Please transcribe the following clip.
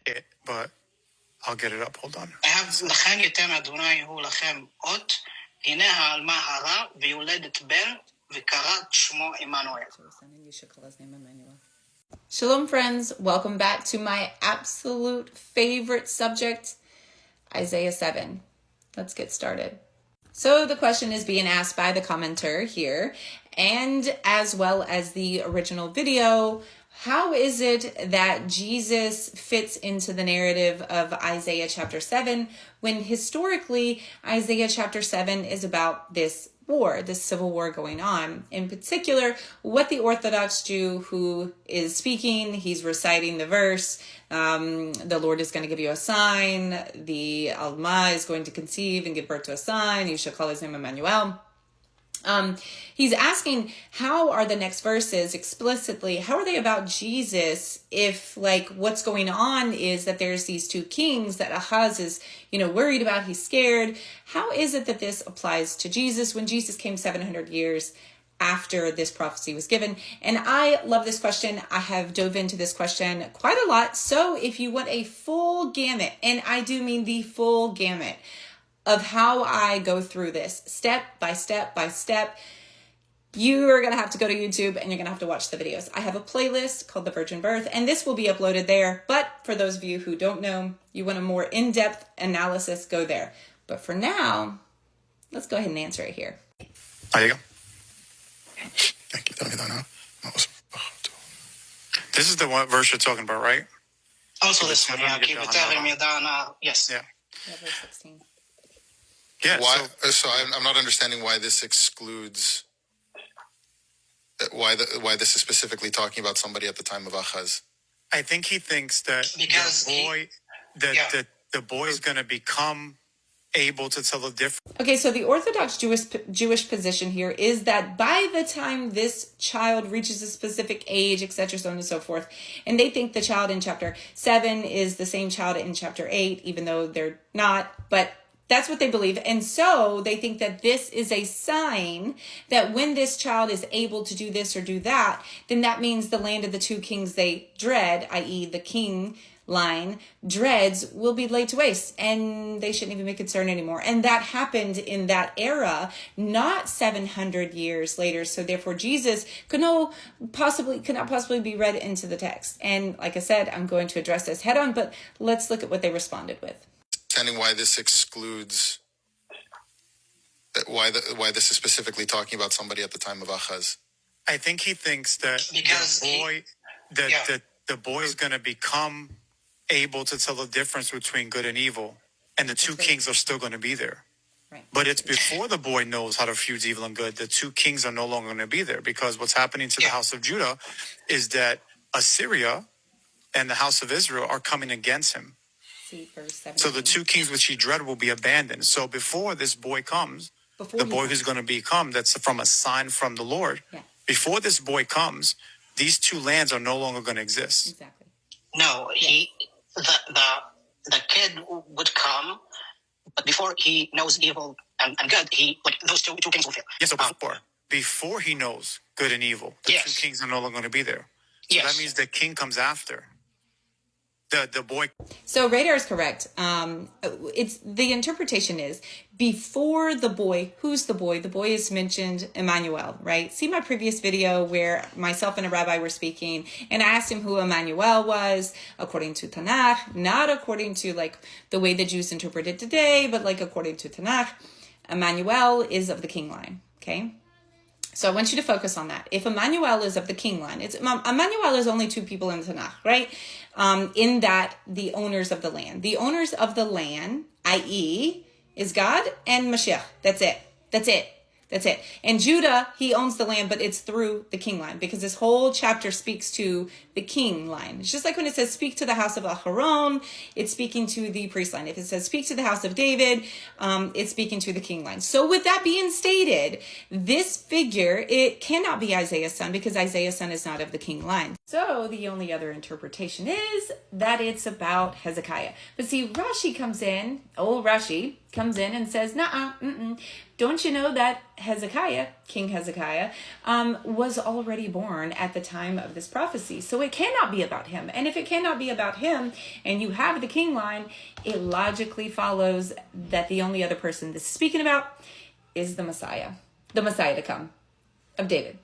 it, but I'll get it up. Hold on. לכן ייתן אדוני הוא לכם אות, הנה העלמה הרע ויולדת בן, וקראת שמו עמנואל. Shalom friends, welcome back to my absolute favorite subject, Isaiah 7. Let's get started. So the question is being asked by the commenter here, and as well as the original video, how is it that Jesus fits into the narrative of Isaiah chapter 7 when historically Isaiah chapter 7 is about this war, this civil war going on? In particular, what the Orthodox Jew who is speaking, he's reciting the verse, the Lord is going to give you a sign, the Alma is going to conceive and give birth to a son, you shall call his name Emmanuel. He's asking, how are the next verses explicitly, how are they about Jesus if like what's going on is that there's these two kings that Ahaz is, worried about, he's scared. How is it that this applies to Jesus when Jesus came 700 years after this prophecy was given? And I love this question. I have dove into this question quite a lot. So if you want a full gamut, and I do mean the full gamut, of how I go through this step by step by step, you are going to have to go to YouTube and you're going to have to watch the videos. I have a playlist called The Virgin Birth, and this will be uploaded there. But for those of you who don't know, you want a more in-depth analysis, go there. But for now, let's go ahead and answer it here. There you go. This is the one verse you're talking about, right? Also this one, yes. Yeah. Yeah, verse 16. Yeah. Why? So I'm not understanding why this excludes. Why this is specifically talking about somebody at the time of Ahaz. I think he thinks that Because the boy is going to become able to tell the difference. Okay, so the Orthodox Jewish position here is that by the time this child reaches a specific age, etc., so on and so forth, and they think the child in chapter 7 is the same child in chapter 8, even though they're not, but that's what they believe. And so they think that this is a sign that when this child is able to do this or do that, then that means the land of the two kings they dread, i.e. the king line dreads, will be laid to waste and they shouldn't even be concerned anymore. And that happened in that era, not 700 years later. So therefore Jesus could not possibly be read into the text. And like I said, I'm going to address this head on, but let's look at what they responded with. Understanding why this excludes. Why this is specifically talking about somebody at the time of Ahaz. I think he thinks that Because the boy is going to become able to tell the difference between good and evil, and the two kings are still going to be there. Right. But it's before the boy knows how to fuse evil and good, the two kings are no longer going to be there, because what's happening to the house of Judah is that Assyria and the house of Israel are coming against him. Verse 17. So the two kings which he dreaded will be abandoned. So before this boy comes, the boy who's going to become, that's from a sign from the Lord. Yeah. Before this boy comes, these two lands are no longer going to exist. Exactly. No, the kid would come, but before he knows evil and good, those two kings will fail. Yes, so before he knows good and evil, the two kings are no longer going to be there. So that means the king comes after. The boy. So Radar is correct. It's the interpretation is before the boy. Who's the boy? The boy is mentioned Emmanuel, right? See my previous video where myself and a rabbi were speaking, and I asked him who Emmanuel was according to Tanakh, not according to like the way the Jews interpret it today, but like according to Tanakh. Emmanuel is of the king line. Okay. So I want you to focus on that. If Emmanuel is of the king line, Emmanuel is only two people in Tanakh, right? In that the owners of the land. The owners of the land, i.e., is God and Mashiach. That's it. That's it. That's it. And Judah, he owns the land, but it's through the king line, because this whole chapter speaks to the king line. It's just like when it says speak to the house of Aharon, it's speaking to the priest line. If it says speak to the house of David, it's speaking to the king line. So with that being stated, this figure, it cannot be Isaiah's son, because Isaiah's son is not of the king line. So the only other interpretation is that it's about Hezekiah. But see, Rashi comes in, old Rashi, comes in and says, "Nuh-uh, don't you know that Hezekiah, King Hezekiah, was already born at the time of this prophecy? So it cannot be about him. And if it cannot be about him, and you have the king line, it logically follows that the only other person this is speaking about is the Messiah to come, of David."